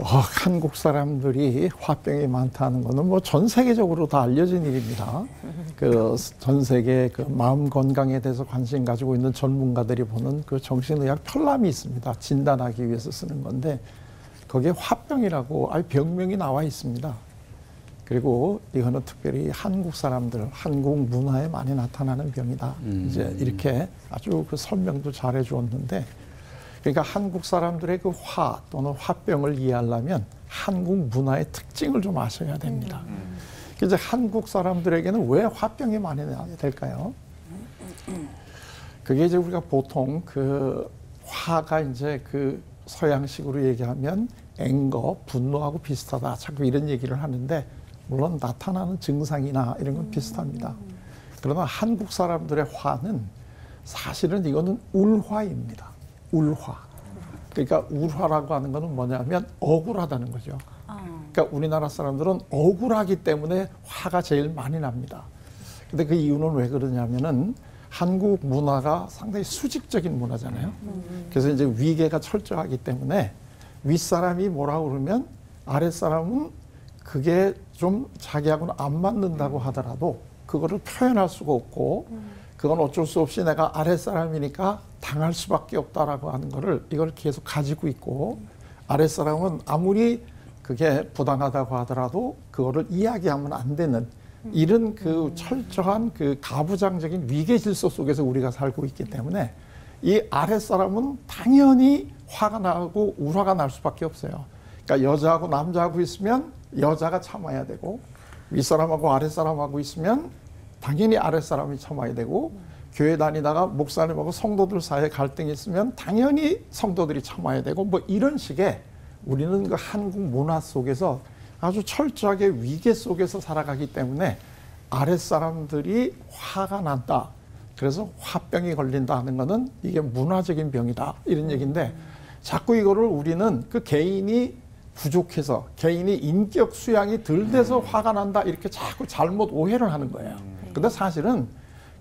한국 사람들이 화병이 많다는 것은 뭐 전 세계적으로 다 알려진 일입니다. 그 전 세계 그 마음 건강에 대해서 관심 가지고 있는 전문가들이 보는 그 정신의학 편람이 있습니다. 진단하기 위해서 쓰는 건데 거기에 화병이라고 아예 병명이 나와 있습니다. 그리고 이거는 특별히 한국 사람들, 한국 문화에 많이 나타나는 병이다. 이제 이렇게 아주 그 설명도 잘해 주었는데, 그러니까 한국 사람들의 그 화 또는 화병을 이해하려면 한국 문화의 특징을 좀 아셔야 됩니다. 이제 한국 사람들에게는 왜 화병이 많이 나게 될까요? 그게 이제 우리가 보통 그 화가 이제 그 서양식으로 얘기하면 앵거, 분노하고 비슷하다. 자꾸 이런 얘기를 하는데, 물론 나타나는 증상이나 이런 건 비슷합니다. 그러나 한국 사람들의 화는 사실은 이거는 울화입니다. 울화. 그러니까 울화라고 하는 거는 뭐냐면 억울하다는 거죠. 그러니까 우리나라 사람들은 억울하기 때문에 화가 제일 많이 납니다. 근데 그 이유는 왜 그러냐면은 한국 문화가 상당히 수직적인 문화잖아요. 그래서 이제 위계가 철저하기 때문에 윗사람이 뭐라고 그러면 아랫사람은 그게 좀 자기하고는 안 맞는다고 하더라도 그거를 표현할 수가 없고, 그건 어쩔 수 없이 내가 아랫사람이니까 당할 수밖에 없다라고 하는 거를 이걸 계속 가지고 있고, 아랫사람은 아무리 그게 부당하다고 하더라도 그거를 이야기하면 안 되는 이런 그 철저한 그 가부장적인 위계 질서 속에서 우리가 살고 있기 때문에 이 아랫사람은 당연히 화가 나고 울화가 날 수밖에 없어요. 그러니까 여자하고 남자하고 있으면 여자가 참아야 되고, 윗사람하고 아랫사람하고 있으면 당연히 아랫사람이 참아야 되고, 교회 다니다가 목사님하고 성도들 사이에 갈등이 있으면 당연히 성도들이 참아야 되고, 뭐 이런 식의 우리는 그 한국 문화 속에서 아주 철저하게 위계 속에서 살아가기 때문에 아랫사람들이 화가 난다. 그래서 화병이 걸린다 하는 거는 이게 문화적인 병이다. 이런 얘기인데, 자꾸 이거를 우리는 그 개인이 부족해서 개인이 인격 수양이 덜 돼서 화가 난다 이렇게 자꾸 잘못 오해를 하는 거예요. 근데 사실은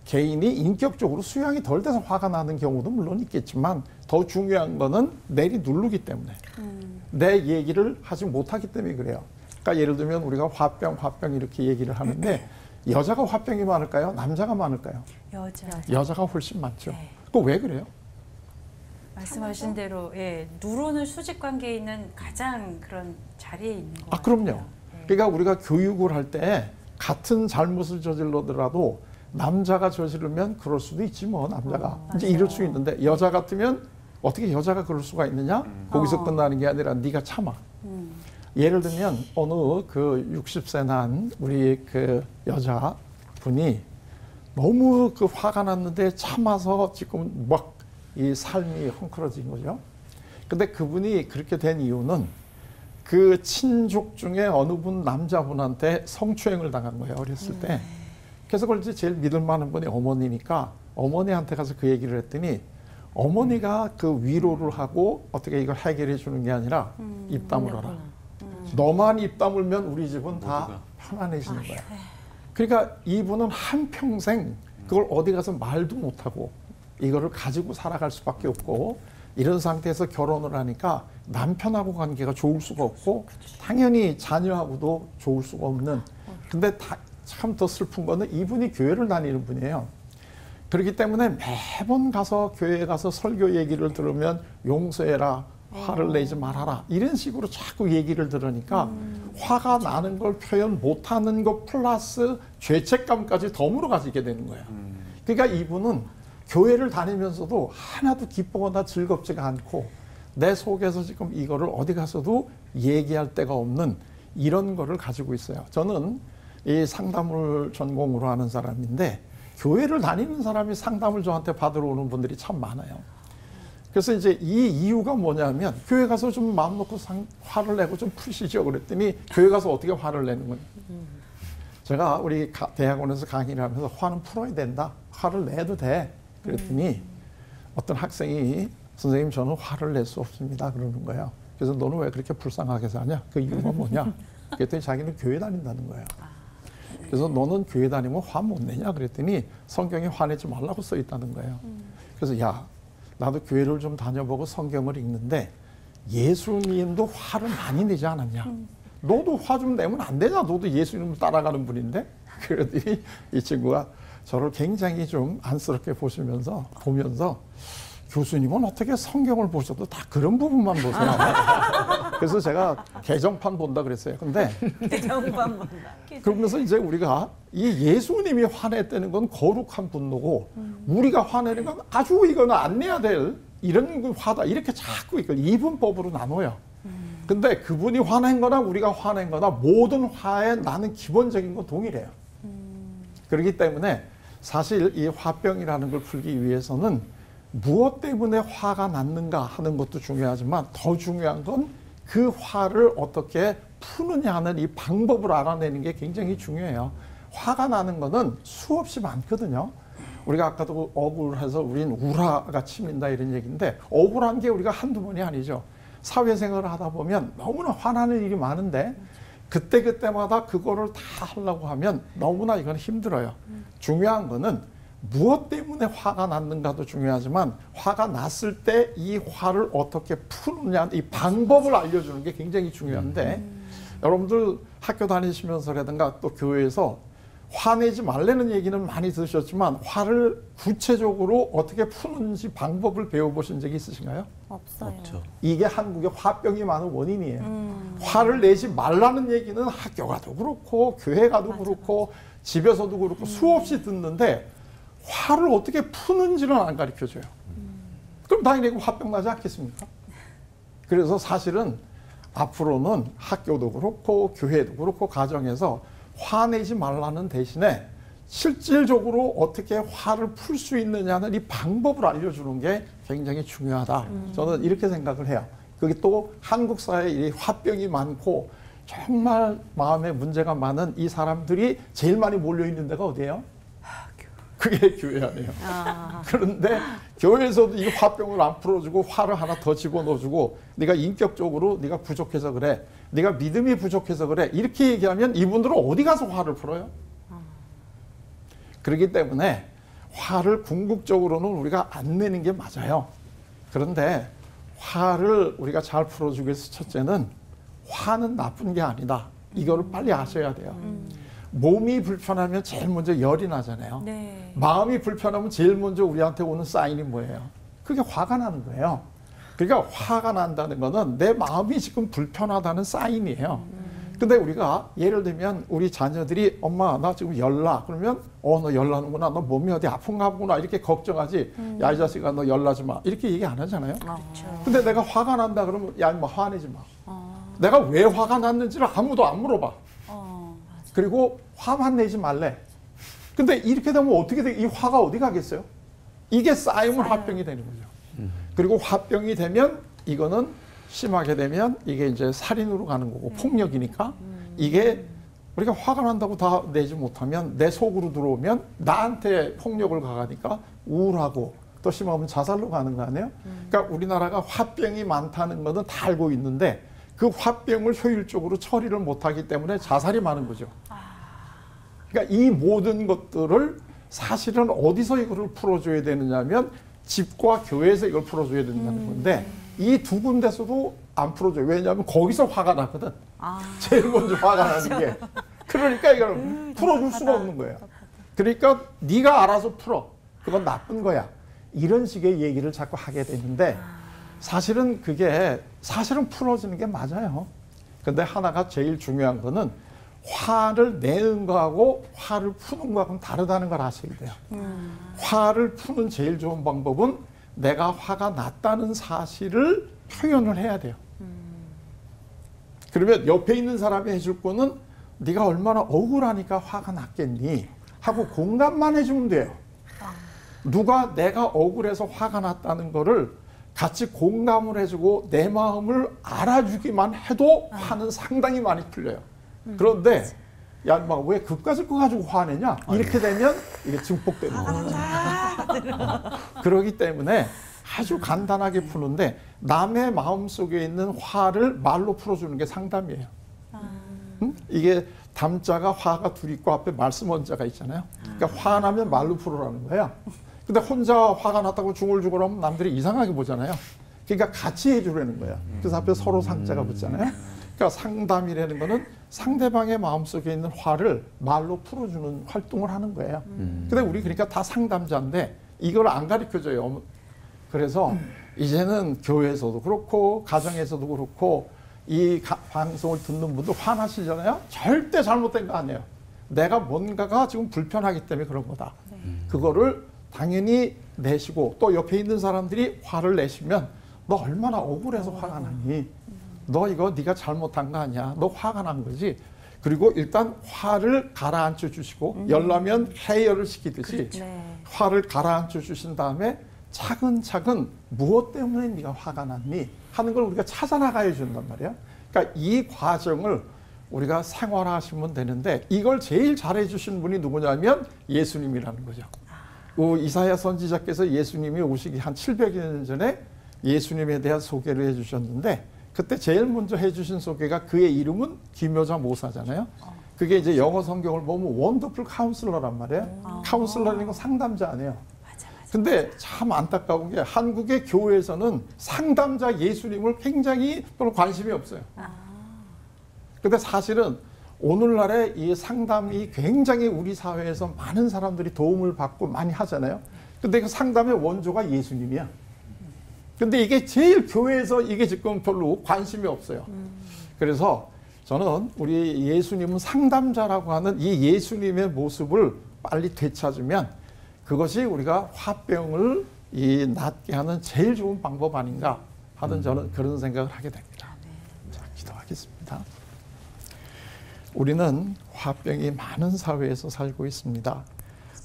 개인이 인격적으로 수양이 덜 돼서 화가 나는 경우도 물론 있겠지만 더 중요한 거는 내리 누르기 때문에 내 얘기를 하지 못하기 때문에 그래요. 그러니까 예를 들면 우리가 화병 이렇게 얘기를 하는데 여자가 화병이 많을까요? 남자가 많을까요? 여자가 훨씬 많죠. 네. 그거 왜 그래요? 말씀하신 대로 누르는 수직 관계에 있는 가장 그런 자리에 있는 것 같아요. 그럼요. 네. 그러니까 우리가 교육을 할 때 같은 잘못을 저질러더라도 남자가 저지르면 그럴 수도 있지 뭐 남자가 이제 맞아요. 이럴 수 있는데 여자 같으면 어떻게 여자가 그럴 수가 있느냐? 거기서 끝나는 게 아니라 네가 참아. 예를 들면 어느 그 60세 난 우리 그 여자분이 너무 그 화가 났는데 참아서 지금 막 이 삶이 헝클어진 거죠. 근데 그분이 그렇게 된 이유는 그 친족 중에 어느 분 남자분한테 성추행을 당한 거예요, 어렸을 때. 그래서 그걸 이제 제일 믿을 만한 분이 어머니니까 어머니한테 가서 그 얘기를 했더니 어머니가 그 위로를 하고 어떻게 이걸 해결해 주는 게 아니라 입 다물어라. 너만 입 다물면 우리 집은 다 편안해지는 거야. 그러니까 이분은 한평생 그걸 어디 가서 말도 못하고 이거를 가지고 살아갈 수밖에 없고, 이런 상태에서 결혼을 하니까 남편하고 관계가 좋을 수가 없고 당연히 자녀하고도 좋을 수가 없는. 근데 참 더 슬픈 거는 이분이 교회를 다니는 분이에요. 그렇기 때문에 매번 가서 교회에 가서 설교 얘기를 들으면 용서해라, 화를 내지 말아라 이런 식으로 자꾸 얘기를 들으니까 화가 나는 걸 표현 못하는 것 플러스 죄책감까지 덤으로 가지게 되는 거예요. 그러니까 이분은 교회를 다니면서도 하나도 기쁘거나 즐겁지가 않고 내 속에서 지금 이거를 어디 가서도 얘기할 데가 없는 이런 거를 가지고 있어요. 저는 이 상담을 전공으로 하는 사람인데 교회를 다니는 사람이 상담을 저한테 받으러 오는 분들이 참 많아요. 그래서 이제 이 이유가 뭐냐면 교회 가서 좀 마음 놓고 화를 내고 좀 푸시죠 그랬더니 교회 가서 어떻게 화를 내는 거예요. 제가 우리 대학원에서 강의를 하면서 화는 풀어야 된다. 화를 내도 돼. 그랬더니 어떤 학생이 선생님 저는 화를 낼 수 없습니다 그러는 거예요. 그래서 너는 왜 그렇게 불쌍하게 사냐? 그 이유가 뭐냐? 그랬더니 자기는 교회 다닌다는 거예요. 그래서 너는 교회 다니면 화 못 내냐? 그랬더니 성경에 화내지 말라고 써 있다는 거예요. 그래서 야 나도 교회를 좀 다녀보고 성경을 읽는데 예수님도 화를 많이 내지 않았냐? 너도 화 좀 내면 안 되냐? 너도 예수님을 따라가는 분인데? 그러더니 이 친구가 저를 굉장히 좀 안쓰럽게 보면서 교수님은 어떻게 성경을 보셔도 다 그런 부분만 보세요. 그래서 제가 개정판 본다 그랬어요. 근데 개정판 본다. 그러면서 이제 우리가 이 예수님이 화냈다는 건 거룩한 분노고 우리가 화내는 건 아주 이거는 안 내야 될 이런 화다. 이렇게 자꾸 이걸 이분법으로 나눠요. 근데 그분이 화낸 거나 우리가 화낸 거나 모든 화에 나는 기본적인 건 동일해요. 그렇기 때문에 사실 이 화병이라는 걸 풀기 위해서는 무엇 때문에 화가 났는가 하는 것도 중요하지만 더 중요한 건 그 화를 어떻게 푸느냐 하는 이 방법을 알아내는 게 굉장히 중요해요. 화가 나는 거는 수없이 많거든요. 우리가 아까도 억울해서 우린 우라가 치민다 이런 얘기인데 억울한 게 우리가 한두 번이 아니죠. 사회생활을 하다 보면 너무나 화나는 일이 많은데 그때마다 그거를 다 하려고 하면 너무나 이건 힘들어요. 중요한 거는 무엇 때문에 화가 났는가도 중요하지만 화가 났을 때 이 화를 어떻게 푸느냐 이 방법을 알려주는 게 굉장히 중요한데 여러분들 학교 다니시면서라든가 또 교회에서 화내지 말라는 얘기는 많이 들으셨지만 화를 구체적으로 어떻게 푸는지 방법을 배워보신 적이 있으신가요? 없어요. 없죠. 이게 한국에 화병이 많은 원인이에요. 화를 내지 말라는 얘기는 학교 가도 그렇고 교회 가도 그렇고 집에서도 그렇고 수없이 듣는데 화를 어떻게 푸는지는 안 가르쳐줘요. 그럼 당연히 화병 나지 않겠습니까? 그래서 사실은 앞으로는 학교도 그렇고 교회도 그렇고 가정에서 화내지 말라는 대신에 실질적으로 어떻게 화를 풀 수 있느냐는 이 방법을 알려주는 게 굉장히 중요하다. 저는 이렇게 생각을 해요. 그게 또 한국 사회에 이 화병이 많고 정말 마음에 문제가 많은 이 사람들이 제일 많이 몰려있는 데가 어디예요? 그게 교회 아니에요. 그런데 교회에서도 이 화병을 안 풀어주고 화를 하나 더 집어넣어주고 네가 인격적으로 네가 부족해서 그래. 네가 믿음이 부족해서 그래. 이렇게 얘기하면 이분들은 어디 가서 화를 풀어요? 그렇기 때문에 화를 궁극적으로는 우리가 안 내는 게 맞아요. 그런데 화를 우리가 잘 풀어주기 위해서 첫째는 화는 나쁜 게 아니다. 이거를 빨리 아셔야 돼요. 몸이 불편하면 제일 먼저 열이 나잖아요. 네. 마음이 불편하면 제일 먼저 우리한테 오는 사인이 뭐예요? 그게 화가 나는 거예요. 그러니까 화가 난다는 거는 내 마음이 지금 불편하다는 사인이에요. 근데 우리가 예를 들면 우리 자녀들이 엄마 나 지금 열나 그러면 너 열나는구나 너 몸이 어디 아픈가 보구나 이렇게 걱정하지 야 이 자식아 너 열나지 마 이렇게 얘기 안 하잖아요. 근데 내가 화가 난다 그러면 야 임마 화내지 마. 내가 왜 화가 났는지를 아무도 안 물어봐. 그리고 화만 내지 말래. 근데 이렇게 되면 어떻게 돼? 이 화가 어디 가겠어요? 이게 쌓이면 화병이 되는 거죠. 그리고 화병이 되면 이거는 심하게 되면 이게 이제 살인으로 가는 거고 폭력이니까 이게 우리가 화가 난다고 다 내지 못하면 내 속으로 들어오면 나한테 폭력을 가하니까 우울하고 또 심하면 자살로 가는 거 아니에요? 그러니까 우리나라가 화병이 많다는 것은 다 알고 있는데 그 화병을 효율적으로 처리를 못하기 때문에 자살이 많은 거죠. 그러니까 이 모든 것들을 사실은 어디서 이거를 풀어줘야 되느냐면 집과 교회에서 이걸 풀어줘야 된다는 건데 이 두 군데서도 안 풀어줘요. 왜냐하면 거기서 화가 나거든. 제일 먼저 화가 나는 게. 그러니까 이걸 풀어줄 수가 없는 거예요. 그러니까 네가 알아서 풀어. 그건 나쁜 거야. 이런 식의 얘기를 자꾸 하게 되는데 사실은 그게 사실은 풀어지는 게 맞아요. 근데 하나가 제일 중요한 거는 화를 내는 거하고 화를 푸는 거하고는 다르다는 걸 아셔야 돼요. 화를 푸는 제일 좋은 방법은 내가 화가 났다는 사실을 표현을 해야 돼요. 그러면 옆에 있는 사람이 해줄 거는 네가 얼마나 억울하니까 화가 났겠니 하고 공감만 해주면 돼요. 누가 내가 억울해서 화가 났다는 거를 같이 공감을 해주고 내 마음을 알아주기만 해도 화는 상당히 많이 풀려요. 그런데 야 인마 왜 그까짓 거 가지고 화내냐 이렇게 되면 이게 증폭되는 거예요. 그렇기 때문에 아주 간단하게 푸는데 남의 마음속에 있는 화를 말로 풀어주는 게 상담이에요. 이게 담자가 화가 둘 있고 앞에 말씀 원자가 있잖아요. 그러니까 화나면 말로 풀으라는 거야. 근데 혼자 화가 났다고 중얼중얼하면 남들이 이상하게 보잖아요. 그러니까 같이 해주려는 거야. 그래서 앞에 서로 상자가 붙잖아요. 그러니까 상담이라는 거는 상대방의 마음속에 있는 화를 말로 풀어주는 활동을 하는 거예요. 근데 우리 그러니까 다 상담자인데 이걸 안 가르쳐줘요. 그래서 이제는 교회에서도 그렇고 가정에서도 그렇고 이 방송을 듣는 분도 화나시잖아요. 절대 잘못된 거 아니에요. 내가 뭔가가 지금 불편하기 때문에 그런 거다. 그거를 당연히 내시고 또 옆에 있는 사람들이 화를 내시면 너 얼마나 억울해서 화가 나니? 너 이거 네가 잘못한 거 아니야. 너 화가 난 거지. 그리고 일단 화를 가라앉혀 주시고 열나면 해열을 시키듯이 화를 가라앉혀 주신 다음에 차근차근 무엇 때문에 네가 화가 났니 하는 걸 우리가 찾아나가야 준단 말이에요. 그러니까 이 과정을 우리가 생활화하시면 되는데 이걸 제일 잘해 주신 분이 누구냐면 예수님이라는 거죠. 이사야 선지자께서 예수님이 오시기 한 700여 년 전에 예수님에 대한 소개를 해 주셨는데 그때 제일 먼저 해 주신 소개가 그의 이름은 기묘자 모사잖아요. 그게 이제 영어 성경을 보면 원더풀 카운슬러란 말이에요. 카운슬러라는 건 상담자 아니에요. 근데 참 안타까운 게 한국의 교회에서는 상담자 예수님을 굉장히 별로 관심이 없어요. 근데 사실은 오늘날의 이 상담이 굉장히 우리 사회에서 많은 사람들이 도움을 받고 많이 하잖아요. 근데 그 상담의 원조가 예수님이야. 근데 이게 제일 교회에서 이게 지금 별로 관심이 없어요. 그래서 저는 우리 예수님은 상담자라고 하는 이 예수님의 모습을 빨리 되찾으면 그것이 우리가 화병을 낫게 하는 제일 좋은 방법 아닌가 하는 저는 그런 생각을 하게 됩니다. 자, 기도하겠습니다. 우리는 화병이 많은 사회에서 살고 있습니다.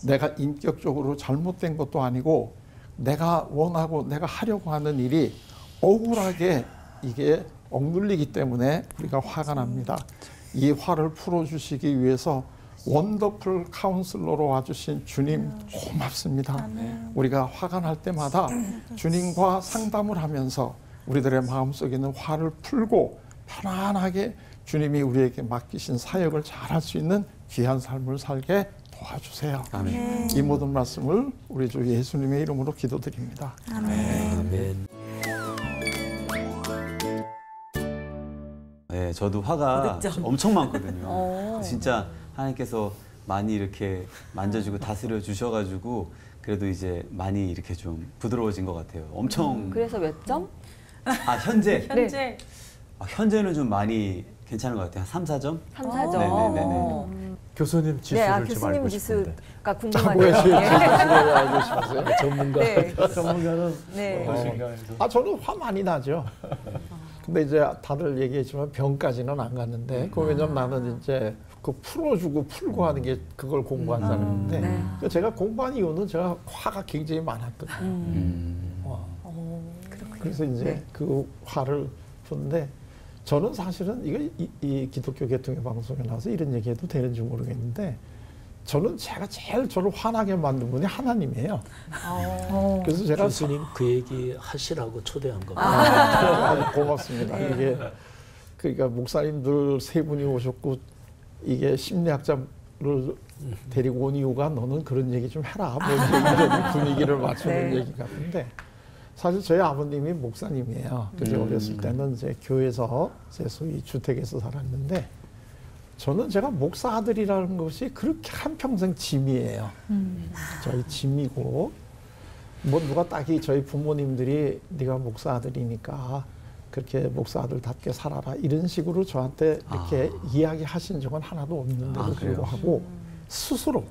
내가 인격적으로 잘못된 것도 아니고 내가 원하고 내가 하려고 하는 일이 억울하게 이게 억눌리기 때문에 우리가 화가 납니다. 이 화를 풀어주시기 위해서 원더풀 카운슬러로 와주신 주님 고맙습니다. 우리가 화가 날 때마다 주님과 상담을 하면서 우리들의 마음속에 있는 화를 풀고 편안하게 주님이 우리에게 맡기신 사역을 잘할 수 있는 귀한 삶을 살게 도와주세요. 아멘. 이 모든 말씀을 우리 주 예수님의 이름으로 기도드립니다. 아멘. 아멘. 네, 저도 화가 엄청 많거든요. 진짜 하나님께서 많이 이렇게 만져주고 다스려 주셔가지고 그래도 이제 많이 이렇게 좀 부드러워진 것 같아요. 엄청. 그래서 몇 점? 아, 현재? 현재. 현재는 좀 많이 괜찮은 것 같아요. 한 3, 4점? 3, 4점. 네네네. 교수님 지수를 좀 알고 싶은데. 교수님가 궁금하네요. 알고 싶으세요? 전문가. 네. 전문가는 네. 저는 화 많이 나죠. 근데 이제 다들 얘기했지만 병까지는 안 갔는데 그 왜냐면 나는 이제 그 풀어주고 풀고 하는 게 그걸 공부한 사람인데 제가 공부한 이유는 제가 화가 굉장히 많았거든요. 그래서 이제 그 화를 푸는데 저는 사실은 이 기독교 개통의 방송에 나와서 이런 얘기해도 되는지 모르겠는데 저는 제가 제일 저를 화나게 만든 분이 하나님이에요. 그래서 제가 교수님 그 얘기 하시라고 초대한 겁니다. 고맙습니다. 이게 그러니까 목사님들 세 분이 오셨고 이게 심리학자를 데리고 온 이유가 너는 그런 얘기 좀 해라. 뭐 이런 분위기를 맞추는 얘기 같은데 사실 저희 아버님이 목사님이에요. 그래서 어렸을 때는 이제 교회에서 제 소위 주택에서 살았는데 저는 제가 목사 아들이라는 것이 그렇게 한평생 짐이에요. 저희 짐이고 뭐 누가 딱히 저희 부모님들이 네가 목사 아들이니까 그렇게 목사 아들답게 살아라 이런 식으로 저한테 이렇게 이야기하신 적은 하나도 없는데도 불구하고 스스로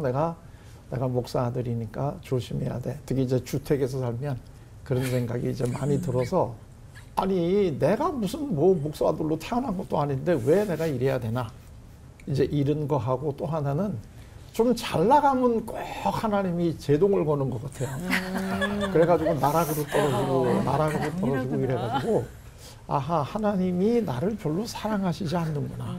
내가 목사 아들이니까 조심해야 돼. 특히 이제 주택에서 살면 그런 생각이 이제 많이 들어서 아니 내가 무슨 뭐 목사 아들로 태어난 것도 아닌데 왜 내가 이래야 되나. 이제 이런 거 하고 또 하나는 좀 잘 나가면 꼭 하나님이 제동을 거는 것 같아요. 그래가지고 나락으로 떨어지고 이래가지고 아하 하나님이 나를 별로 사랑하시지 않는구나.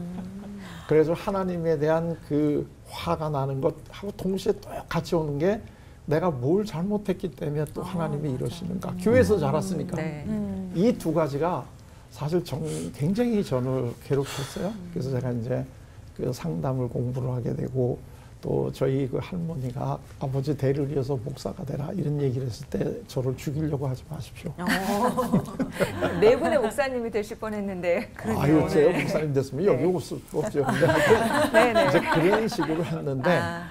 그래서 하나님에 대한 그 화가 나는 것하고 동시에 똑같이 오는 게 내가 뭘 잘못했기 때문에 또 하나님이 이러시는가. 교회에서 자랐으니까. 이 두 가지가 사실 굉장히 저를 괴롭혔어요. 그래서 제가 이제 그 상담을 공부를 하게 되고 또 저희 그 할머니가 아버지 대를 이어서 목사가 되라 이런 얘기를 했을 때 저를 죽이려고 하지 마십시오. 네 분의 목사님이 되실 뻔했는데. 아유, 제가 목사님 됐으면 여기 올 수 없죠. 근데 하여튼 네네. 이제 그런 식으로 했는데 아,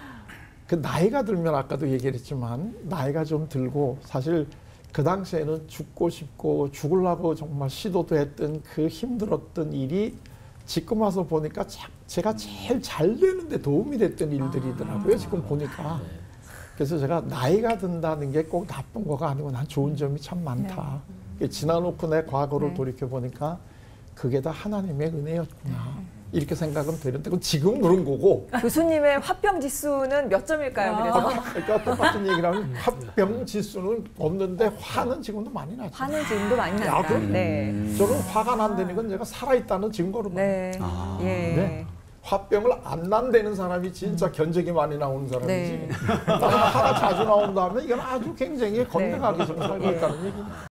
그 나이가 들면 아까도 얘기를 했지만 나이가 좀 들고 사실 그 당시에는 죽고 싶고 죽으려고 정말 시도도 했던 그 힘들었던 일이 지금 와서 보니까 제가 제일 잘 되는데 도움이 됐던 일들이더라고요. 지금 보니까. 그래서 제가 나이가 든다는 게 꼭 나쁜 거가 아니고 난 좋은 점이 참 많다. 지나놓고 내 과거를 네. 돌이켜보니까 그게 다 하나님의 은혜였구나. 이렇게 생각은 되는데 그건 지금 그런 거고. 교수님의 화병 지수는 몇 점일까요? 그래서 그러니까 똑같은 얘기를 하면 화병 지수는 없는데 화는 지금도 많이 나죠. 화는 지금도 많이 야, 난다. 그럼 네. 저는 화가 난다는 건 제가 살아있다는 증거로 봐요. 네. 아. 예. 네. 화병을 안 난다는 사람이 진짜 견적이 많이 나오는 사람이지. 네. 나는 화가 자주 나온다면 이건 아주 굉장히 건강하게 좀 살고 있다는 얘기입니다.